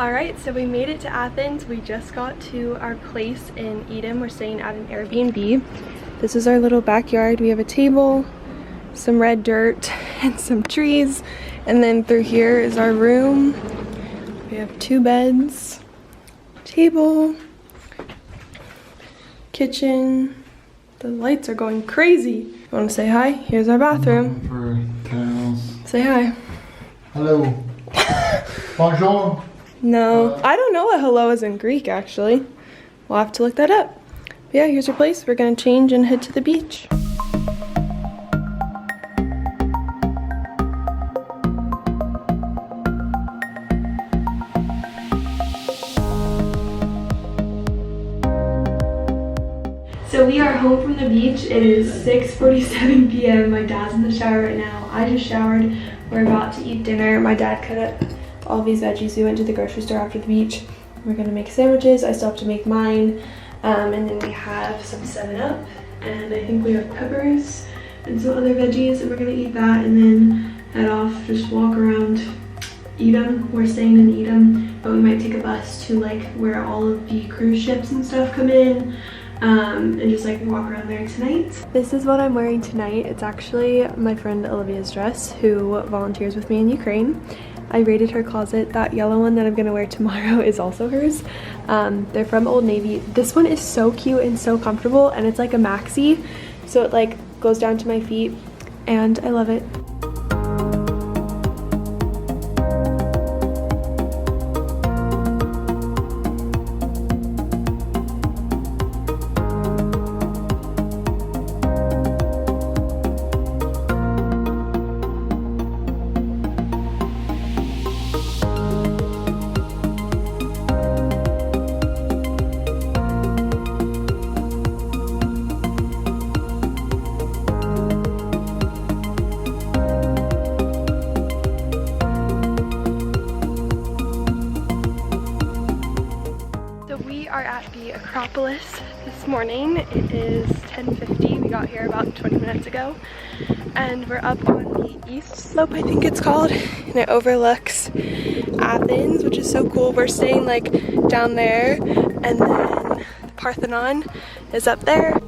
Alright, so we made it to Athens. We just got to our place in Edem. We're staying at an Airbnb. This is our little backyard. We have a table, some red dirt, and some trees. And then through here is our room. We have 2 beds, table, kitchen. The lights are going crazy. You want to say hi? Here's our bathroom. For towels. Say hi. Hello. Bonjour. No, I don't know what hello is in Greek, actually. We'll have to look that up. But yeah, here's our place. We're gonna change and head to the beach. So we are home from the beach. It is 6:47 p.m. My dad's in the shower right now. I just showered. We're about to eat dinner. My dad cut up all these veggies. We went to the grocery store after the beach. We're gonna make sandwiches. I still have to make mine. And then we have some 7-Up. And I think we have peppers and some other veggies. And we're gonna eat that and then head off, just walk around Edem. We're staying in Edem, but we might take a bus to like where all of the cruise ships and stuff come in. And just like walk around there tonight. This is what I'm wearing tonight. It's actually my friend Olivia's dress, who volunteers with me in Ukraine. I raided her closet. That yellow one that I'm gonna wear tomorrow is also hers. They're from Old Navy. This one is so cute and so comfortable, and it's like a maxi, so it like goes down to my feet, and I love it. At the Acropolis this morning. It is 10:50. We got here about 20 minutes ago, and we're up on the east slope, I think it's called, and it overlooks Athens, which is so cool. We're staying like down there, and then the Parthenon is up there.